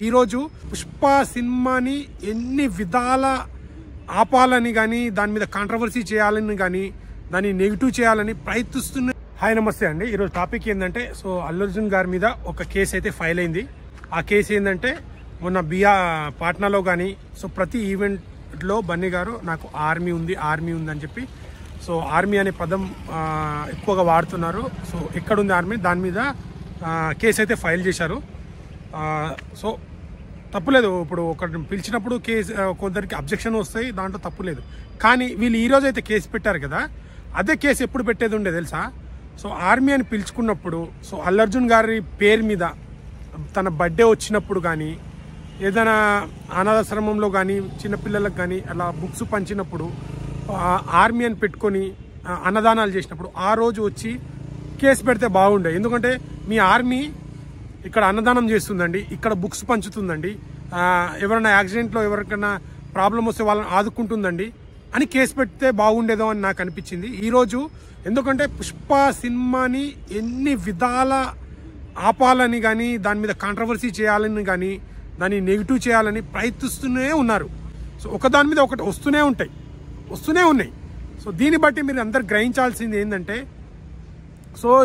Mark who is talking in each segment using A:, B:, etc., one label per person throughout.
A: ఈరోజు పుష్ప సినిమాని ఎన్ని విధాల ఆపాలని కానీ దాని మీద కాంట్రవర్సీ చేయాలని కానీ దాన్ని నెగిటివ్ చేయాలని ప్రయత్నిస్తున్న. హాయ్ నమస్తే అండి. ఈరోజు టాపిక్ ఏంటంటే అల్లు అర్జున్ గారి మీద ఒక కేసు అయితే ఫైల్ అయింది. ఆ కేసు ఏంటంటే మొన్న పాట్నాలో కానీ ప్రతి ఈవెంట్లో బన్నీ గారు నాకు ఆర్మీ ఉంది అని చెప్పి ఆర్మీ అనే పదం ఎక్కువగా వాడుతున్నారు. ఎక్కడుంది ఆర్మీ దాని మీద కేసు అయితే ఫైల్ చేశారు. తప్పులేదు. ఇప్పుడు ఒకటి పిలిచినప్పుడు కేసు కొందరికి అబ్జెక్షన్ వస్తాయి, దాంట్లో తప్పులేదు. కానీ వీళ్ళు ఈరోజు అయితే కేసు పెట్టారు కదా, అదే కేసు ఎప్పుడు పెట్టేది ఉండే తెలుసా? ఆర్మీ అని పిలుచుకున్నప్పుడు అల్లు అర్జున్ గారి పేరు మీద తన బర్త్డే వచ్చినప్పుడు కానీ ఏదైనా అనాథాశ్రమంలో కానీ చిన్నపిల్లలకు కానీ అలా బుక్స్ పంచినప్పుడు ఆర్మీ అని పెట్టుకొని అన్నదానాలు చేసినప్పుడు ఆ రోజు వచ్చి కేసు పెడితే బాగుండే. ఎందుకంటే మీ ఆర్మీ ఇక్కడ అన్నదానం చేస్తుందండి, ఇక్కడ బుక్స్ పంచుతుందండి, ఎవరైనా యాక్సిడెంట్లో ఎవరికైనా ప్రాబ్లం వస్తే వాళ్ళని ఆదుకుంటుందండి అని కేసు పెడితే బాగుండేదో అని నాకు అనిపించింది ఈరోజు. ఎందుకంటే పుష్ప సినిమాని ఎన్ని విధాల ఆపాలని కానీ దాని మీద కాంట్రవర్సీ చేయాలని కానీ దాన్ని నెగిటివ్ చేయాలని ప్రయత్నిస్తూనే ఉన్నారు. ఒకదాని మీద ఒకటి వస్తూనే ఉన్నాయి. దీన్ని బట్టి మీరు అందరు గ్రహించాల్సింది ఏంటంటే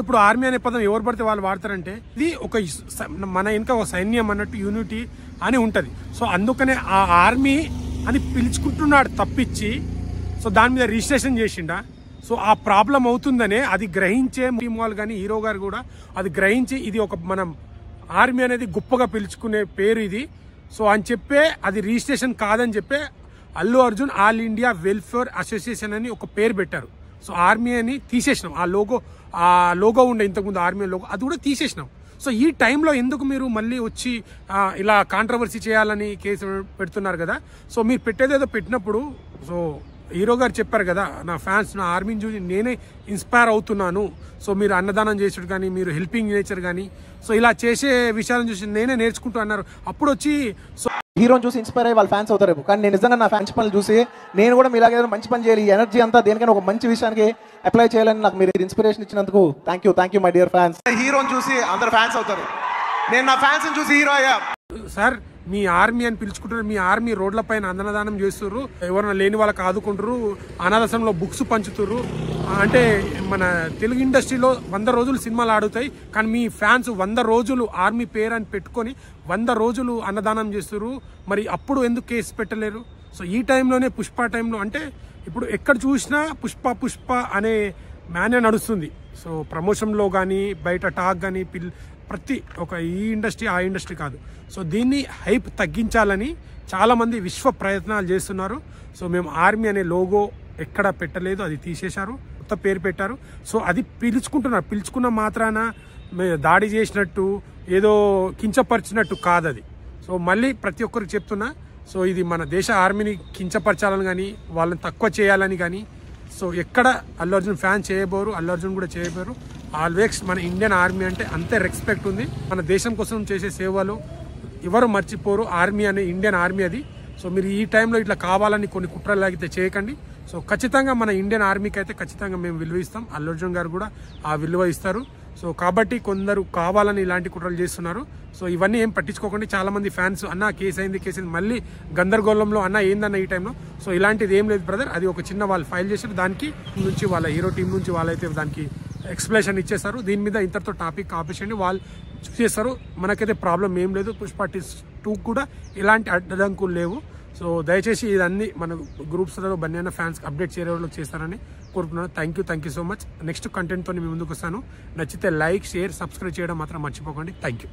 A: ఇప్పుడు ఆర్మీ అనే పదం ఎవరు పడితే వాళ్ళు వాడతారంటే ఇది మన ఇంకా ఒక సైన్యం అన్నట్టు యూనిటీ అని ఉంటుంది. అందుకనే ఆ ఆర్మీ అని పిలుచుకుంటున్నాడు తప్పించి దాని మీద రిజిస్ట్రేషన్ చేసిండా. ఆ ప్రాబ్లం అవుతుందనే అది గ్రహించే టీమ్ వాళ్ళు కానీ హీరో గారు కూడా అది గ్రహించి ఇది ఒక మనం ఆర్మీ అనేది గొప్పగా పిలుచుకునే పేరు ఇది అని చెప్పే అది రిజిస్ట్రేషన్ కాదని చెప్పే Allu Arjun all India welfare association అని ఒక పేరు పెట్టారు. ఆర్మీ అని తీసేసినాం. ఆ లోగో ఉండే ఇంతకుముందు ఆర్మీ లోగో అది కూడా తీసేసినాం. ఈ టైంలో ఎందుకు మీరు మళ్ళీ వచ్చి ఇలా కాంట్రవర్సీ చేయాలని కేసు పెడుతున్నారు కదా? మీరు పెట్టేదేదో పెట్టినప్పుడు హీరో గారు చెప్పారు కదా, నా ఫ్యాన్స్ నా ఆర్మీని చూసి నేనే ఇన్స్పైర్ అవుతున్నాను. మీరు అన్నదానం చేసుడు కానీ మీరు హెల్పింగ్ నేచర్ కానీ ఇలా చేసే విషయాలను చూసి నేనే నేర్చుకుంటూ అన్నారు. అప్పుడు వచ్చి
B: హీరోని చూసి ఇన్స్పైర్ అయ్యి వాళ్ళ ఫ్యాన్స్ అవుతారు. కానీ నేను నిజంగా నా ఫ్యాన్స్ పనులు చూసి నేను కూడా మీలాగే మంచి పని చేయాలి, ఎనర్జీ అంతా దేనికైనా ఒక మంచి విషయానికి అప్లై చేయాలని నాకు మీరు ఇన్స్పిరేషన్ ఇచ్చినందుకు thank you my dear fans. హీరోని చూసి అందరు ఫ్యాన్స్ అవుతారు, నేను నా ఫ్యాన్స్ చూసి హీరో అయ్యా.
A: సార్ మీ ఆర్మీ అని పిలుచుకుంటారు, మీ ఆర్మీ రోడ్ల పైన అన్నదానం చేస్తుర్రు, ఎవరైనా లేని వాళ్ళకి ఆదుకుంటారు, అనాథాశ్రమంలో బుక్స్ పంచుతుర్రు. అంటే మన తెలుగు ఇండస్ట్రీలో 100 రోజులు సినిమాలు ఆడుతాయి, కానీ మీ ఫ్యాన్స్ 100 రోజులు ఆర్మీ పేరు అని పెట్టుకొని 100 రోజులు అన్నదానం చేస్తుర్రు. మరి అప్పుడు ఎందుకు కేసు పెట్టలేరు? ఈ టైంలోనే పుష్ప టైంలో అంటే ఇప్పుడు ఎక్కడ చూసినా పుష్ప అనే మ్యానే నడుస్తుంది. ప్రమోషన్లో కానీ బయట టాక్ కానీ ప్రతి ఒక ఈ ఇండస్ట్రీ ఆ ఇండస్ట్రీ కాదు. దీన్ని హైప్ తగ్గించాలని చాలామంది విశ్వ ప్రయత్నాలు చేస్తున్నారు. మేము ఆర్మీ అనే లోగో ఎక్కడ పెట్టలేదు, అది తీసేశారు, కొత్త పేరు పెట్టారు. అది పిలుచుకున్న మాత్రాన దాడి చేసినట్టు ఏదో కించపరిచినట్టు కాదు అది. మళ్ళీ ప్రతి ఒక్కరికి చెప్తున్నా, ఇది మన దేశ ఆర్మీని కించపరచాలని కానీ వాళ్ళని తక్కువ చేయాలని కానీ ఎక్కడ అల్లు అర్జున్ ఫ్యాన్ చేయబోరు, అల్లు అర్జున్ కూడా చేయబోరు. ఆల్వేస్ మన ఇండియన్ ఆర్మీ అంటే అంతే రెస్పెక్ట్ ఉంది. మన దేశం కోసం చేసే సేవలు ఎవరు మర్చిపోరు. ఆర్మీ అనే ఇండియన్ ఆర్మీ అది. మీరు ఈ టైంలో ఇట్లా కావాలని కొన్ని కుట్రలు అయితే చేయకండి. ఖచ్చితంగా మన ఇండియన్ ఆర్మీకి అయితే ఖచ్చితంగా మేము విలువ ఇస్తాం. అల్లు అర్జున్ గారు కూడా ఆ విలువ ఇస్తారు. కాబట్టి కొందరు కావాలని ఇలాంటి కుట్రలు చేస్తున్నారు. ఇవన్నీ ఏం పట్టించుకోకండి. చాలా మంది ఫ్యాన్స్ అన్న కేసు అయింది మళ్ళీ గందరగోళంలో అన్న ఏందన్న ఈ టైంలో. ఇలాంటిది ఏం లేదు బ్రదర్. అది ఒక చిన్న వాళ్ళు ఫైల్ చేశారు, దానికి నుంచి వాళ్ళ హీరో టీం నుంచి వాళ్ళైతే దానికి ఎక్స్ప్లెనేషన్ ఇచ్చేస్తారు. దీని మీద ఇంతటితో టాపిక్ ఆపేసండి, వాళ్ళు చూసేస్తారు. మనకైతే ప్రాబ్లం ఏం లేదు. పుష్ప 2 కూడా ఇలాంటి అడ్డంకులు లేవు. దయచేసి ఇదన్నీ మన గ్రూప్స్లో బన్నీ ఫ్యాన్స్ అప్డేట్ చేయడానికి చేస్తారని కోరుకున్నాను. Thank you so much. Next కంటెంట్తో మీ ముందుకు వస్తాను. నచ్చితే లైక్, షేర్, సబ్స్క్రైబ్ చేయడం మాత్రం మర్చిపోకండి. Thank you.